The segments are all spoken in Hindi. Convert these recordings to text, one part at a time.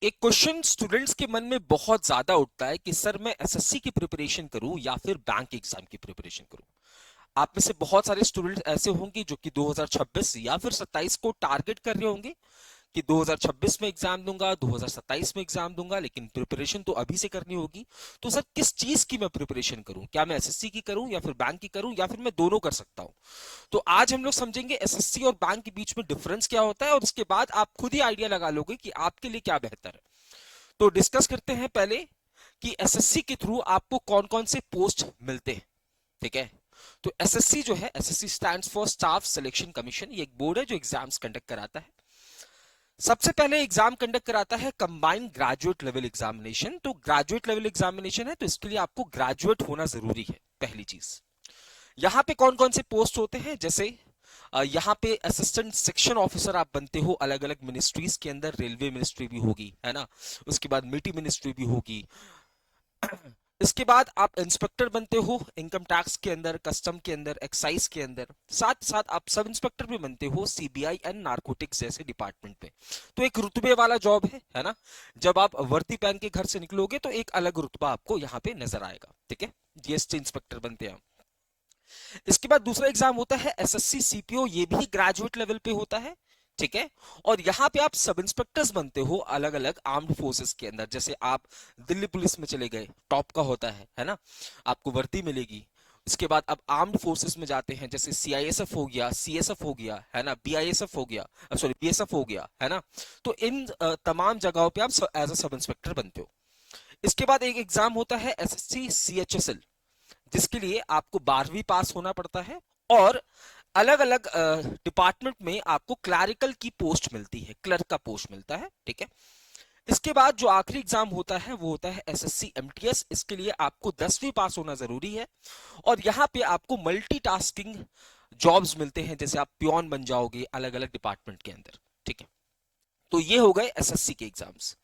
एक क्वेश्चन स्टूडेंट्स के मन में बहुत ज्यादा उठता है कि सर मैं एसएससी की प्रिपरेशन करूं या फिर बैंक एग्जाम की प्रिपरेशन करूं। आप में से बहुत सारे स्टूडेंट्स ऐसे होंगे जो कि 2026 या फिर 27 को टारगेट कर रहे होंगे कि 2026 में एग्जाम दूंगा, 2027 में एग्जाम दूंगा, लेकिन प्रिपरेशन तो अभी से करनी होगी। तो सर किस चीज की मैं प्रिपरेशन करूं? क्या मैं एसएससी की करूं या फिर बैंक की करूं या फिर मैं दोनों कर सकता हूं? तो आज हम लोग समझेंगे एसएससी और बैंक के बीच में डिफरेंस क्या होता है, और उसके बाद आप खुद ही आइडिया लगा लोगे कि आपके लिए क्या बेहतर है। तो डिस्कस करते हैं पहले कि एसएससी के थ्रू आपको कौन कौन से पोस्ट मिलते हैं। ठीक है। तो एसएससी जो है, SSC stands for staff selection commission, ये एक बोर्ड है जो एग्जाम्स कंडक्ट कराता है। सबसे पहले एग्जाम कंडक्ट कराता है कंबाइंड ग्रेजुएट लेवल एग्जामिनेशन। तो ग्रेजुएट लेवल एग्जामिनेशन है तो इसके लिए आपको ग्रेजुएट होना जरूरी है, पहली चीज। यहाँ पे कौन कौन से पोस्ट होते हैं, जैसे यहाँ पे असिस्टेंट सेक्शन ऑफिसर आप बनते हो अलग अलग मिनिस्ट्रीज के अंदर। रेलवे मिनिस्ट्री भी होगी, है ना। उसके बाद मिटी मिनिस्ट्री भी होगी। इसके बाद आप इंस्पेक्टर बनते हो इनकम टैक्स के अंदर, कस्टम के अंदर, एक्साइज के अंदर। साथ साथ आप सब इंस्पेक्टर भी बनते हो सीबीआई एंड नारकोटिक्स जैसे डिपार्टमेंट में। तो एक रुतबे वाला जॉब है ना। जब आप वर्दी पहन के घर से निकलोगे तो एक अलग रुतबा आपको यहाँ पे नजर आएगा। ठीक है। जीएसटी इंस्पेक्टर बनते हैं। इसके बाद दूसरा एग्जाम होता है एसएससी सीपीओ, ये भी ग्रेजुएट लेवल पे होता है। ठीक है। और यहां पे आप सब इंस्पेक्टर्स बनते हो अलग अलग आर्म्ड फोर्सेस के अंदर। जैसे आप दिल्ली पुलिस में चले गए, टॉप का होता है ना, आपको वर्दी मिलेगी। इसके बाद अब आर्म्ड फोर्सेस में जाते हैं, जैसे सीआईएसएफ हो गया, सीएसएफ हो गया, है ना, बीआईएसएफ हो गया, सॉरी बीएसएफ हो गया, है ना। तो इन तमाम जगहों पे आप एज अ सब इंस्पेक्टर बनते हो। इसके बाद एक एग्जाम होता है एसएससी सीएचएसएल, जिसके लिए आपको 12वीं पास होना पड़ता है। और अलग अलग डिपार्टमेंट में आपको क्लरिकल की पोस्ट मिलती है, क्लर्क का पोस्ट मिलता है। ठीक है। इसके बाद जो आखिरी एग्जाम होता है वो होता है एसएससी एमटीएस। इसके लिए आपको 10वीं पास होना जरूरी है। और यहाँ पे आपको मल्टीटास्किंग जॉब्स मिलते हैं, जैसे आप पियोन बन जाओगे अलग अलग डिपार्टमेंट के अंदर। ठीक है। तो ये हो गए एसएससी के एग्जाम्स।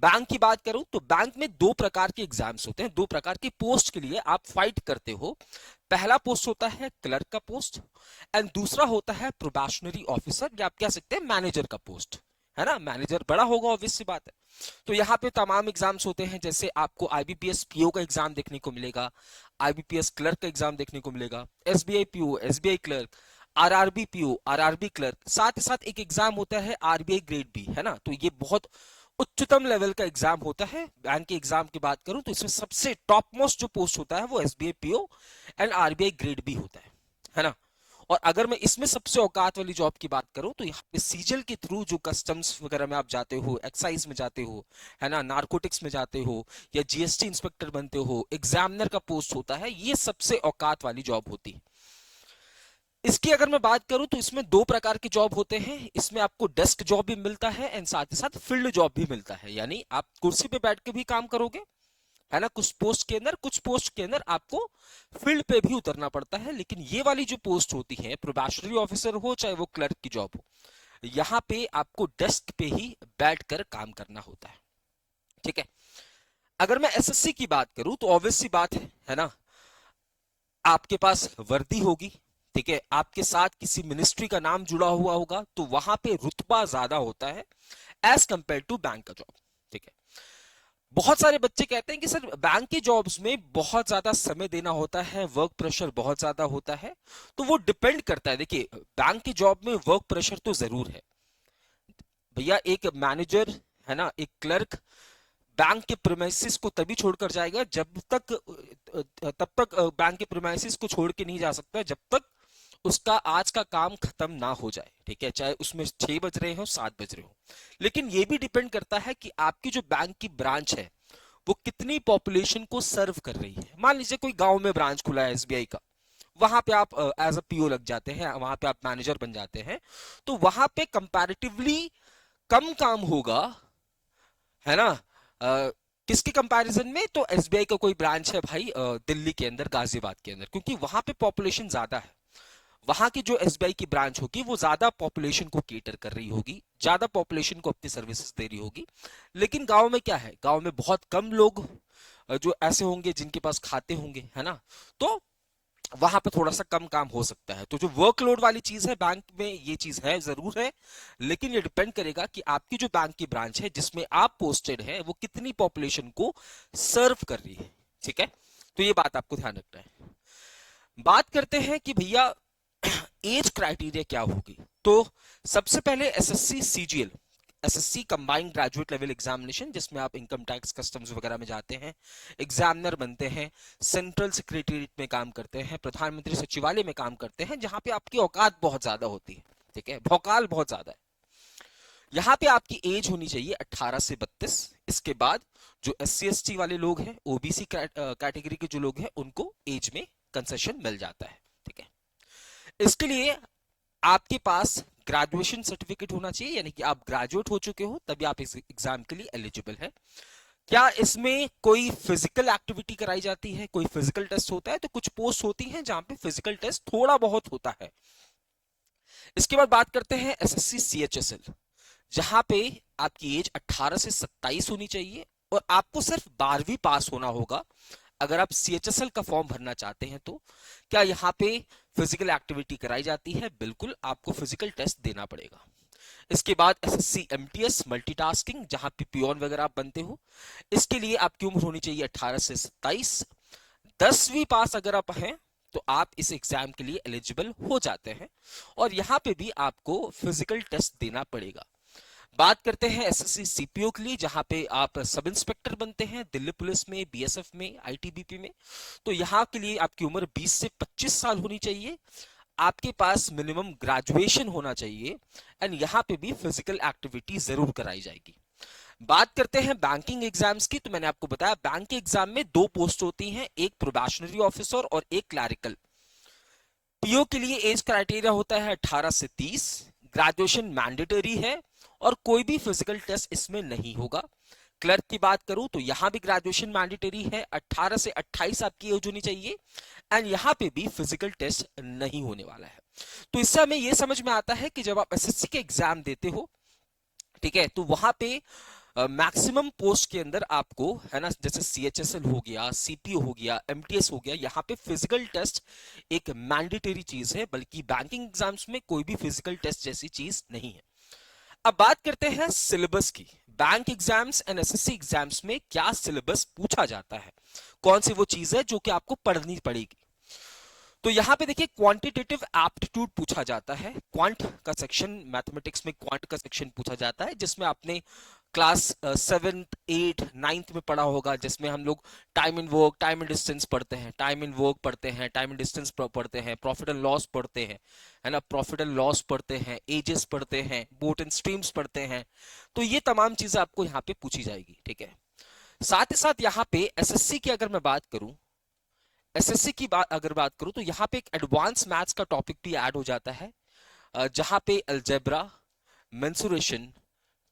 बैंक की बात करूं तो बैंक में दो प्रकार के एग्जाम्स होते हैं, दो प्रकार के पोस्ट के लिए आप फाइट करते हो। पहला पोस्ट होता है क्लर्क का पोस्ट, एंड दूसरा होता है प्रोबेशनरी ऑफिसर, या आप कह सकते हैं मैनेजर का पोस्ट, है ना। मैनेजर बड़ा होगा, ऑब्वियस सी बात है। तो यहाँ पे तमाम एग्जाम्स होते हैं, जैसे आपको आईबीपीएस पीओ का एग्जाम देखने को मिलेगा, आईबीपीएस क्लर्क का एग्जाम देखने को मिलेगा, SBI PO, SBI clerk, RRB PO, RRB clerk. साथ ही साथ एक एग्जाम होता है आरबीआई ग्रेड बी, है ना। तो ये बहुत उच्चतम लेवल का एग्जाम होता है। बैंक के एग्जाम की बात करूं तो इसमें सबसे टॉप मोस्ट जो पोस्ट होता है वो SBI PO and RBI grade B होता है ना। और अगर मैं इसमें सबसे औकात वाली जॉब की बात करूं तो यहाँ पे सीजल के थ्रू जो कस्टम्स वगैरह में आप जाते हो, एक्साइज में जाते हो, है ना, नारकोटिक्स में जाते हो, या जीएसटी इंस्पेक्टर बनते हो, एग्जामिनर का पोस्ट होता है, ये सबसे औकात वाली जॉब होती है। इसकी अगर मैं बात करूं तो इसमें दो प्रकार के जॉब होते हैं। इसमें आपको डेस्क जॉब भी मिलता है एंड साथ ही साथ फील्ड जॉब भी मिलता है, यानी आप कुर्सी पे बैठ के भी काम करोगे, है ना। कुछ पोस्ट के अंदर, कुछ पोस्ट के अंदर आपको फील्ड पे भी उतरना पड़ता है। लेकिन ये वाली जो पोस्ट होती है, प्रोबेशनरी ऑफिसर हो चाहे वो क्लर्क की जॉब हो, यहाँ पे आपको डेस्क पे ही बैठ कर काम करना होता है। ठीक है। अगर मैं एसएससी की बात करूं तो ऑब्वियस सी बात है ना, आपके पास वर्दी होगी। ठीक है। आपके साथ किसी मिनिस्ट्री का नाम जुड़ा हुआ होगा, तो वहां पे रुतबा ज्यादा होता है एज कंपेयर टू बैंक का जॉब। ठीक है। बहुत सारे बच्चे कहते हैं कि सर बैंक की जॉब्स में बहुत ज्यादा समय देना होता है, वर्क प्रेशर बहुत ज्यादा होता है। तो वो डिपेंड करता है। देखिए, बैंक की जॉब में वर्क प्रेशर तो जरूर है भैया। एक मैनेजर, है ना, एक क्लर्क बैंक के प्रीमाइसिस को तभी छोड़कर जाएगा जब तक, तब तक बैंक के प्रीमाइसिस को छोड़ के नहीं जा सकता जब तक उसका आज का काम खत्म ना हो जाए। ठीक है। चाहे उसमें 6 बज रहे हो, 7 बज रहे हो। लेकिन ये भी डिपेंड करता है कि आपकी जो बैंक की ब्रांच है वो कितनी पॉपुलेशन को सर्व कर रही है। मान लीजिए कोई गांव में ब्रांच खुला है एसबीआई का, वहां पे आप एज अ पीओ लग जाते हैं, वहां पे आप मैनेजर बन जाते हैं। तो वहां पे कंपैरेटिवली कम काम होगा, है ना। किसके कंपैरिजन में? तो एसबीआई का कोई ब्रांच है भाई दिल्ली के अंदर, गाजियाबाद के अंदर, क्योंकि वहां पे पॉपुलेशन ज्यादा है। वहां की जो एसबीआई की ब्रांच होगी वो ज्यादा पॉपुलेशन को केटर कर रही होगी, ज्यादा पॉपुलेशन को अपनी सर्विसेज दे रही होगी। लेकिन गांव में क्या है, गांव में बहुत कम लोग जो ऐसे होंगे जिनके पास खाते होंगे, है ना। तो वहां पे थोड़ा सा कम काम हो सकता है। तो जो वर्कलोड वाली चीज है बैंक में, ये चीज है जरूर है, लेकिन ये डिपेंड करेगा कि आपकी जो बैंक की ब्रांच है जिसमें आप पोस्टेड है वो कितनी पॉपुलेशन को सर्व कर रही है। ठीक है, तो ये बात आपको ध्यान रखना है। बात करते हैं कि भैया एज क्राइटेरिया क्या होगी। तो सबसे पहले SSC CGL, SSC combined graduate level examination, जिसमें आप इनकम टैक्स कस्टम्स वगैरह में जाते हैं, एग्जामिनर बनते हैं, सेंट्रल सेक्रेटेरिएट में काम करते हैं, प्रधानमंत्री सचिवालय में काम करते हैं, जहां पे आपकी औकात बहुत ज्यादा होती है। ठीक है, भौकाल बहुत ज्यादा है। यहाँ पे आपकी एज होनी चाहिए 18 से 32। इसके बाद जो एससी एसटी वाले लोग हैं, ओबीसी कैटेगरी के जो लोग हैं, उनको एज में कंसेशन मिल जाता है। ठीक है, इसके लिए आपके पास ग्रेजुएशन सर्टिफिकेट होना चाहिए, यानी कि आप ग्रेजुएट हो चुके हो तभी आप इस एग्जाम के लिए एलिजिबल है। क्या इसमें कोई फिजिकल एक्टिविटी कराई जाती है, कोई फिजिकल टेस्ट होता है? तो कुछ पोस्ट होती हैं जहां पे फिजिकल टेस्ट थोड़ा बहुत होता है। इसके बाद बात करते हैं एसएससी सीएचएसएल, जहां पे आपकी एज 18 से 27 होनी चाहिए और आपको सिर्फ 12वीं पास होना होगा अगर आप सीएचएसएल का फॉर्म भरना चाहते हैं। तो क्या यहाँ पे फिजिकल एक्टिविटी कराई जाती है? बिल्कुल, आपको फिजिकल टेस्ट देना पड़ेगा। इसके बाद एसएससी एमटीएस मल्टीटास्किंग, जहां पे पियोन वगैरह आप बनते हो, इसके लिए आपकी उम्र होनी चाहिए 18 से 27। 10वीं पास अगर आप हैं तो आप इस एग्जाम के लिए एलिजिबल हो जाते हैं और यहां पे भी आपको फिजिकल टेस्ट देना पड़ेगा। बात करते हैं एसएससी सीपीओ के लिए, जहां पे आप सब इंस्पेक्टर बनते हैं दिल्ली पुलिस में, बीएसएफ में, आईटीबीपी में। तो यहां के लिए आपकी उम्र 20 से 25 साल होनी चाहिए, आपके पास मिनिमम ग्रेजुएशन होना चाहिए एंड यहां पे भी फिजिकल एक्टिविटी जरूर कराई जाएगी। बात करते हैं बैंकिंग एग्जाम्स की, तो मैंने आपको बताया बैंक के एग्जाम में दो पोस्ट होती हैं, एक प्रोबेशनरी ऑफिसर और एक क्लैरिकल। पीओ के लिए एज क्राइटेरिया होता है 18 से 30, ग्रेजुएशन मैंडेटरी है और कोई भी फिजिकल टेस्ट इसमें नहीं होगा। क्लर्क की बात करूं तो यहां भी ग्रेजुएशन मैंडेटरी है, 18 से 28 आपकी एज होनी चाहिए एंड यहां पे भी फिजिकल टेस्ट नहीं होने वाला है। तो इससे हमें यह समझ में आता है कि जब आप एसएससी के एग्जाम देते हो, ठीक है, तो वहां पे मैक्सिमम पोस्ट के अंदर आपको, है ना, जैसे सीएचएसएल हो गया, सीपीओ हो गया, एमटीएस हो गया, यहाँ पे फिजिकल टेस्ट एक मैंडेटरी चीज है, बल्कि बैंकिंग एग्जाम्स में कोई भी फिजिकल टेस्ट जैसी चीज नहीं है। अब बात करते हैं सिलेबस की। Bank exams and SSC exams में क्या सिलेबस पूछा जाता है, कौन सी वो चीज है जो कि आपको पढ़नी पड़ेगी। तो यहां पे देखिए क्वांटिटेटिव एप्टीट्यूड पूछा जाता है, क्वांट का सेक्शन, मैथमेटिक्स में क्वांट का सेक्शन पूछा जाता है, जिसमें आपने क्लास 7th 8th 9th में पढ़ा होगा, जिसमें हम लोग time in work, time in distance पढ़ते हैं, टाइम इन वर्क पढ़ते हैं, टाइम इन डिस्टेंस पढ़ते हैं, प्रॉफिट एंड लॉस पढ़ते हैं, है ना, प्रॉफिट एंड लॉस पढ़ते हैं, एजेस पढ़ते हैं, बोट एंड स्ट्रीम्स पढ़ते हैं। तो ये तमाम चीजें आपको यहाँ पे पूछी जाएगी। ठीक है, साथ ही साथ यहाँ पे एसएससी की अगर मैं बात करूं, एसएससी की बात अगर बात करूं तो यहाँ पे एक एडवांस मैथ्स का टॉपिक भी ऐड हो जाता है, जहां पे algebra, mensuration,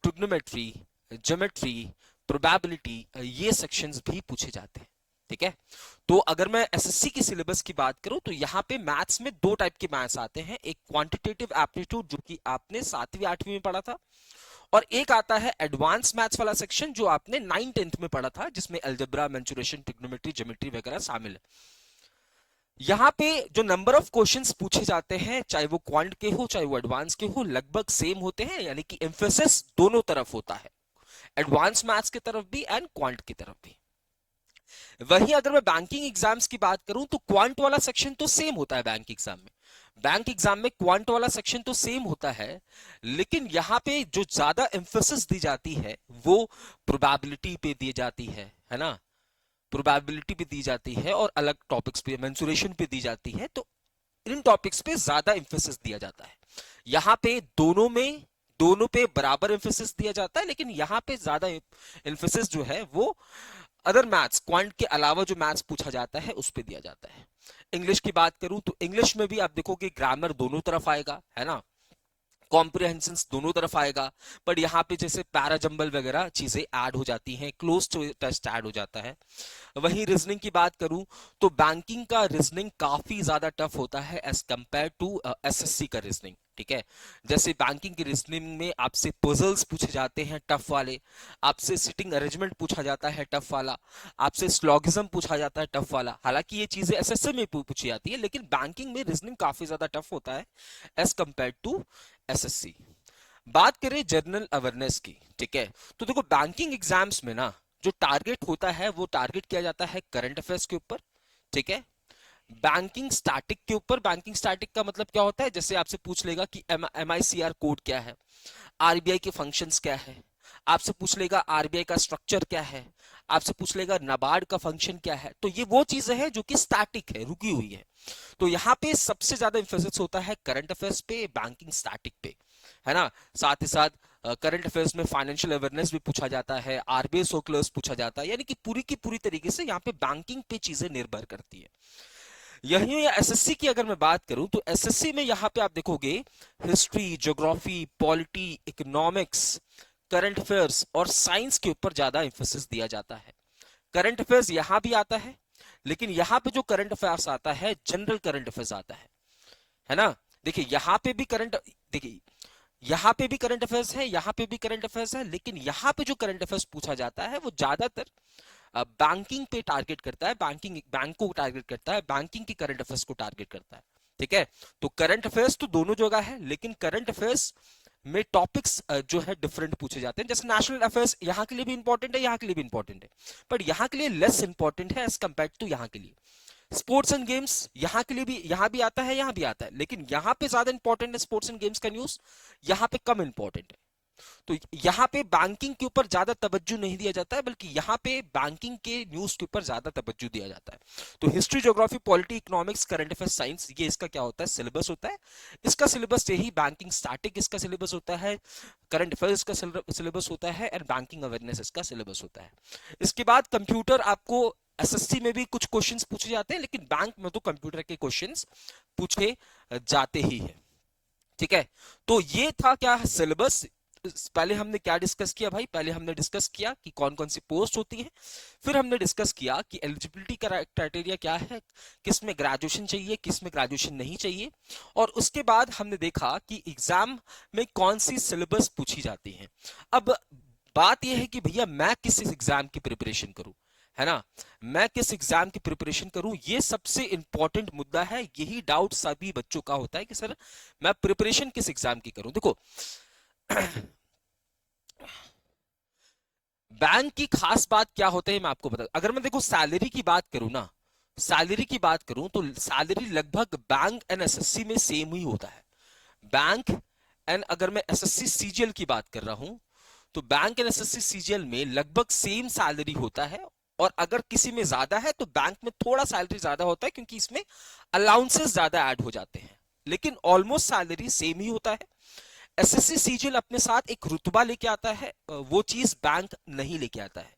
trigonometry, geometry, probability, ये सेक्शंस भी पूछे जाते हैं। ठीक है, तो अगर मैं एसएससी की सिलेबस की बात करूं तो यहाँ पे मैथ्स में दो टाइप के मैथ्स आते हैं, एक क्वांटिटेटिव एप्टीट्यूड जो कि आपने 7वीं 8वीं में पढ़ा था, और एक आता है एडवांस मैथ्स वाला सेक्शन जो आपने 9th 10th में पढ़ा था, जिसमें अलजेब्रा, मेंसुरेशन, ट्रिग्नोमेट्री, ज्योमेट्री वगैरह शामिल है। यहाँ पे जो नंबर ऑफ क्वेश्चंस पूछे जाते हैं, चाहे वो क्वांट के हो चाहे वो एडवांस के हो, लगभग सेम होते हैं, यानी कि एम्फेसिस दोनों तरफ होता है, एडवांस मैथ्स की तरफ भी एंड क्वांट की तरफ भी। वहीं अगर मैं बैंकिंग एग्जाम्स की बात करूं तो क्वांट वाला सेक्शन तो सेम होता है बैंक एग्जाम में, बैंक एग्जाम में क्वांट वाला सेक्शन तो सेम होता है, लेकिन यहां पे जो ज्यादा एम्फेसिस दी जाती है वो प्रोबेबिलिटी पे दी जाती है ना, प्रोबेबिलिटी पे दी जाती है और अलग टॉपिक्स पे, मेंसुरेशन पे दी जाती है। तो इन टॉपिक्स पे ज्यादा एम्फेसिस दिया जाता है। यहां पे दोनों पे बराबर एम्फेसिस दिया जाता है, लेकिन यहां पे ज्यादा एम्फेसिस जो है वो अदर मैथ्स, क्वांट के अलावा जो मैथ्स पूछा जाता है उस पे दिया जाता है। इंग्लिश की बात करूं तो इंग्लिश में भी आप देखोगे ग्रामर दोनों तरफ आएगा, है ना, कॉम्प्रिहेंशन दोनों तरफ आएगा, पर यहाँ पे जैसे पैराजंबल वगैरह चीजें ऐड हो जाती हैं, क्लोज टेस्ट ऐड हो जाता है। वहीं रीजनिंग की बात करूं तो बैंकिंग का रीजनिंग काफी ज्यादा टफ होता है एज कंपेयर टू एसएससी का रीजनिंग। ठीक है। जैसे बैंकिंग की रीजनिंग में आपसे पजल्स पूछे जाते हैं टफ वाले, आपसे सिटिंग अरेंजमेंट पूछा जाता है टफ वाला, आपसे स्लॉगिज्म पूछा जाता है टफ वाला। हालांकि ये चीजें एसएससी में पूछी जाती है, लेकिन बैंकिंग में रीजनिंग काफी ज्यादा टफ होता है एज कंपेयर टू एसएससी। बात करें जनरल अवेयरनेस की, ठीक है, तो देखो बैंकिंग एग्जाम्स में ना जो टारगेट होता है वो टारगेट किया जाता है करंट अफेयर्स के ऊपर, ठीक है। बैंकिंग स्टैटिक के ऊपर, बैंकिंग स्टैटिक का मतलब क्या होता है, जैसे आपसे पूछ लेगा कि MICR कोड क्या है, आरबीआई के फंक्शंस क्या है, आपसे पूछ लेगा आरबीआई का स्ट्रक्चर क्या है, आपसे पूछ लेगा नाबार्ड का फंक्शन क्या है। तो ये वो चीजें हैं जो कि स्टैटिक है, रुकी हुई है। तो यहाँ पे सबसे ज्यादा इंफोसिस होता है करंट अफेयर्स पे, बैंकिंग स्टैटिक पे, है ना। साथ ही साथ करंट अफेयर्स में फाइनेंशियल अवेयरनेस भी पूछा जाता है, आरबीआई सर्कुलर्स पूछा जाता है, यानी कि पूरी की पूरी तरीके से यहाँ पे बैंकिंग पे चीजें निर्भर करती है। यही एसएससी की अगर मैं बात करूं तो एसएससी में यहां पे आप देखोगे history, geography, polity, economics, current affairs और साइंस के ऊपर ज्यादा इंफोसिस दिया जाता है। करंट अफेयर्स यहां भी आता है, लेकिन यहां पे जो करंट अफेयर्स आता है जनरल करंट अफेयर्स आता है ना। देखिए यहां पे भी करंट, देखिए यहां पे भी करंट अफेयर्स है, यहां पे भी करंट अफेयर्स है, लेकिन यहां पे जो करंट अफेयर्स पूछा जाता है वो ज्यादातर बैंकिंग पे टारगेट करता है, बैंक को टारगेट करता है, बैंकिंग की करंट अफेयर्स को टारगेट करता है, ठीक है। तो करंट अफेयर्स तो दोनों जगह है, लेकिन करंट अफेयर्स में टॉपिक्स जो है डिफरेंट पूछे जाते हैं। जैसे नेशनल अफेयर्स यहाँ के लिए भी इंपॉर्टेंट है, यहाँ के लिए भी इंपॉर्टेंट है, बट यहाँ के लिए लेस इंपॉर्टेंट है एज कंपेयर टू यहाँ के लिए। स्पोर्ट्स एंड गेम्स यहाँ के लिए भी, यहाँ भी आता है, यहाँ भी आता है, लेकिन यहाँ पे ज्यादा इंपॉर्टेंट है स्पोर्ट्स एंड गेम्स का न्यूज, यहाँ पे कम इंपॉर्टेंट है। तो यहाँ पे बैंकिंग के ऊपर ज्यादा तवज्जो नहीं दिया जाता है, बल्कि यहाँ पे बैंकिंग के न्यूज के ऊपर ज्यादा तवज्जो दिया जाता है। तो history, geography, polity, economics, current affairs, science, ये इसका क्या होता है, सिलेबस होता है। इसका सिलेबस यही बैंकिंग स्टैटिक इसका सिलेबस होता है, करंट अफेयर्स का सिलेबस होता है, एंड बैंकिंग अवेयरनेस इसका सिलेबस होता है। इसके बाद कंप्यूटर, आपको एसएससी में भी कुछ क्वेश्चंस पूछे जाते हैं, लेकिन बैंक में तो कंप्यूटर के क्वेश्चंस पूछे जाते ही है, ठीक है। तो ये था क्या सिलेबस। पहले हमने क्या डिस्कस किया भाई, पहले हमने डिस्कस किया कि कौन कौन सी पोस्ट होती है, फिर हमने डिस्कस किया कि एलिजिबिलिटी क्राइटेरिया क्या है, किस में ग्रेजुएशन चाहिए, किस में ग्रेजुएशन नहीं चाहिए, और उसके बाद हमने देखा कि एग्जाम में कौन सी सिलेबस पूछी जाती है। अब बात यह है कि भैया मैं किस एग्जाम की प्रिपरेशन करूं, है ना, मैं किस एग्जाम की प्रिपरेशन करूं, ये सबसे इंपॉर्टेंट मुद्दा है। यही डाउट सभी बच्चों का होता है कि सर मैं प्रिपरेशन किस एग्जाम की करूं। देखो बैंक की खास बात क्या होता है मैं आपको बता, अगर मैं देखो सैलरी की बात करूं ना, सैलरी की बात करूं तो सैलरी लगभग बैंक एंड एसएससी में सेम ही होता है। बैंक एंड अगर मैं एसएससी सीजीएल की बात कर रहा हूं तो बैंक एंड एसएससी सीजीएल में लगभग सेम सैलरी होता है, और अगर किसी में ज्यादा है तो बैंक में थोड़ा सैलरी ज्यादा होता है क्योंकि इसमें अलाउंसेस ज्यादा ऐड हो जाते हैं, लेकिन ऑलमोस्ट सैलरी सेम ही होता है। एसएससी सीजीएल अपने साथ एक रुतबा लेके आता है, वो चीज बैंक नहीं लेके आता है।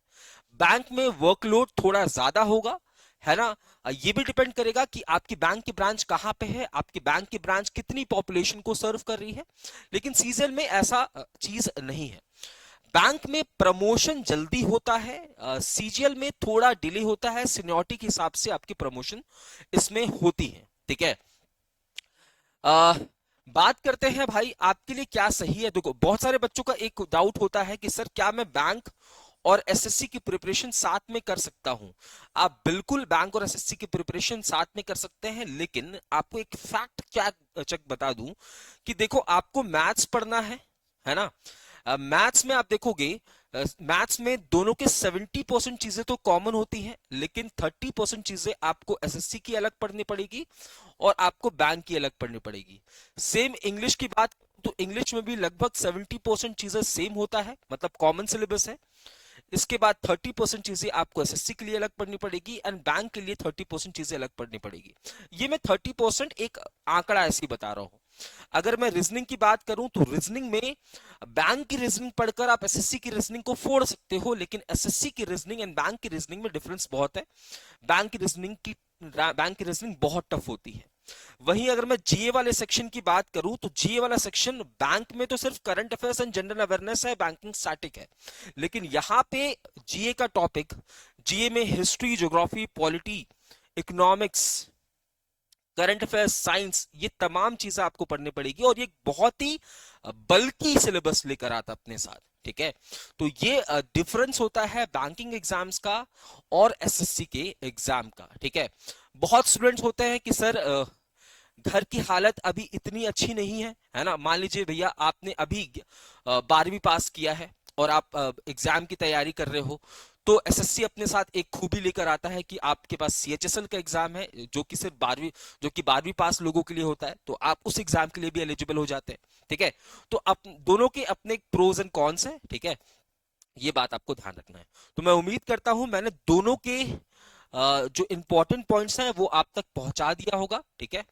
बैंक में वर्कलोड थोड़ा ज्यादा होगा, है ना। ये भी डिपेंड करेगा कि आपकी बैंक की ब्रांच कहां पे है, आपकी बैंक की ब्रांच कितनी पॉपुलेशन को सर्व कर रही है, लेकिन सीजीएल में ऐसा चीज नहीं है। बैंक में प्रमोशन जल्दी होता है, सीजीएल में थोड़ा डिले होता है, सीनियरिटी के हिसाब से आपकी प्रमोशन इसमें होती है, ठीक है। आ, बात करते हैं भाई आपके लिए क्या सही है। देखो बहुत सारे बच्चों का एक डाउट होता है कि सर क्या मैं बैंक और एसएससी की प्रिपरेशन साथ में कर सकता हूं। आप बिल्कुल बैंक और एसएससी की प्रिपरेशन साथ में कर सकते हैं, लेकिन आपको एक फैक्ट क्या चेक बता दूं कि देखो आपको मैथ्स पढ़ना है ना। मैथ्स में आप देखोगे, मैथ्स में दोनों के 70% चीजें तो कॉमन होती हैं, लेकिन 30% चीजें आपको एसएससी की अलग पढ़नी पड़ेगी और आपको बैंक की अलग पढ़नी पड़ेगी। सेम इंग्लिश की बात तो इंग्लिश में भी लगभग 70% चीजें सेम होता है, मतलब कॉमन सिलेबस है। इसके बाद 30% चीजें आपको एसएससी के लिए अलग पढ़नी पड़ेगी एंड बैंक के लिए 30% चीजें अलग पढ़नी पड़ेगी। ये मैं 30% एक आंकड़ा ऐसे ही बता रहा हूं। अगर मैं रीजनिंग की बात करूं तो रीजनिंग में बैंक की रीजनिंग पढ़कर आप एसएससी की रीजनिंग को फोड़ सकते हो, लेकिन एसएससी की रीजनिंग एंड बैंक की रीजनिंग में डिफरेंस बहुत है। बैंक की रीजनिंग बहुत टफ होती है। वहीं अगर मैं जीए वाले सेक्शन की बात करूं तो जीए वाला सेक्शन बैंक में तो सिर्फ current affairs and general awareness है, बैंकिंग स्टैटिक है, लेकिन यहां पे जीए का टॉपिक, जीए में history, geography, polity, economics, current affairs, science, ये तमाम चीजें आपको पढ़नी पड़ेगी और ये बहुत ही बल्कि सिलेबस लेकर आता अपने साथ। ठीक है, तो ये डिफरेंस होता है बैंकिंग एग्जाम्स का और एसएससी के एग्जाम का। ठीक है, बहुत स्टूडेंट्स होते हैं कि सर घर की हालत अभी इतनी अच्छी नहीं है ना। मान लीजिए भैया आपने अभी 12वीं पास किया है और आप एग्जाम की तैयारी कर रहे हो, तो एसएससी अपने साथ एक खूबी लेकर आता है कि आपके पास सीएचएसएल का एग्जाम है जो कि सिर्फ 12वीं, जो कि 12वीं पास लोगों के लिए होता है, तो आप उस एग्जाम के लिए भी एलिजिबल हो जाते हैं। ठीक है, तो दोनों के अपने प्रोज एंड कॉन्स है। ठीक है, ये बात आपको ध्यान रखना है। तो मैं उम्मीद करता हूं मैंने दोनों के जो इंपॉर्टेंट पॉइंट्स हैं वो आप तक पहुंचा दिया होगा। ठीक है,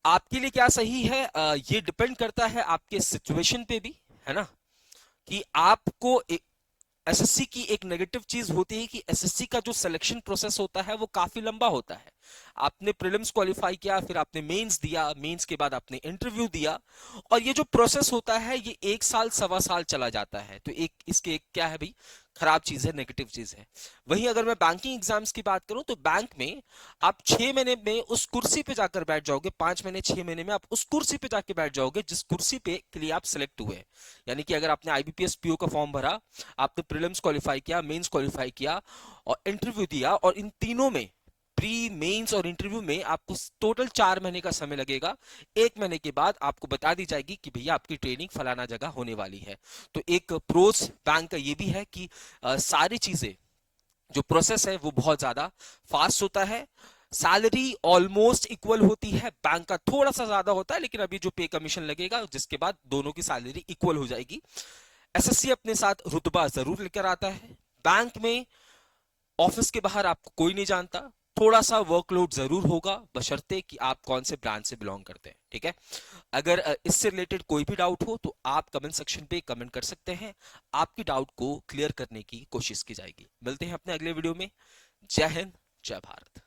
आपके लिए क्या सही है ये डिपेंड करता है आपके सिचुएशन पे भी, है ना, कि आपको एसएससी की एक नेगेटिव चीज होती है कि एसएससी का जो सिलेक्शन प्रोसेस होता है वो काफी लंबा होता है। आपने प्रीलिम्स क्वालिफाई किया, फिर आपने मेंस दिया, मेंस के बाद आपने इंटरव्यू दिया, और ये जो प्रोसेस होता है ये 1 साल 1.25 साल चला जाता है। तो एक इसके एक क्या है भाई, खराब चीज है, नेगेटिव चीज है। वहीं अगर मैं बैंकिंग एग्जाम्स की बात करूं तो बैंक में आप 6 महीने में उस कुर्सी पे जाकर बैठ जाओगे, 5 महीने 6 महीने में आप उस कुर्सी पे जाकर बैठ जाओगे जिस कुर्सी पे के लिए आप सिलेक्ट हुए हैं। यानी कि अगर आपने आईबीपीएस पीओ का फॉर्म भरा, आपने प्रीलिम्स क्वालिफाई किया, मेंस क्वालिफाई किया और इंटरव्यू दिया, और इन तीनों में, प्री, मेंस और इंटरव्यू में आपको टोटल 4 महीने का समय लगेगा। 1 महीने के बाद आपको बता दी जाएगी कि भैया आपकी ट्रेनिंग फलाना जगह होने वाली है। तो एक प्रोस बैंक का ये भी है कि सारी चीजें, जो प्रोसेस है वो बहुत ज्यादा फास्ट होता है। सैलरी ऑलमोस्ट इक्वल होती है, बैंक का थोड़ा सा ज्यादा होता है, लेकिन अभी जो पे कमीशन लगेगा जिसके बाद दोनों की सैलरी इक्वल हो जाएगी। एसएससी अपने साथ रुतबा जरूर लेकर आता है। बैंक में ऑफिस के बाहर आपको कोई नहीं जानता, थोड़ा सा वर्कलोड जरूर होगा, बशर्ते कि आप कौन से ब्रांच से बिलोंग करते हैं। ठीक है, अगर इससे रिलेटेड कोई भी डाउट हो तो आप कमेंट सेक्शन पे कमेंट कर सकते हैं, आपकी डाउट को क्लियर करने की कोशिश की जाएगी। मिलते हैं अपने अगले वीडियो में। जय हिंद, जय भारत।